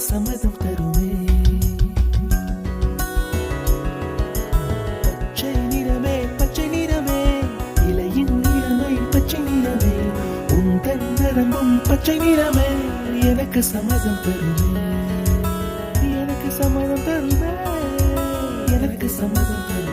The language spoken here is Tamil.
சம்மதம் தருமே. பச்சை நிறமே பச்சை நிறமே, இலையின் நிறமை பச்சை நிறமே, உந்தன் நரம்பும் பச்சை நிறமே, எனக்கு சம்மதம் தருமே, எனக்கு சம்மதம் தருமே, எனக்கு சம்மதம் தருமே.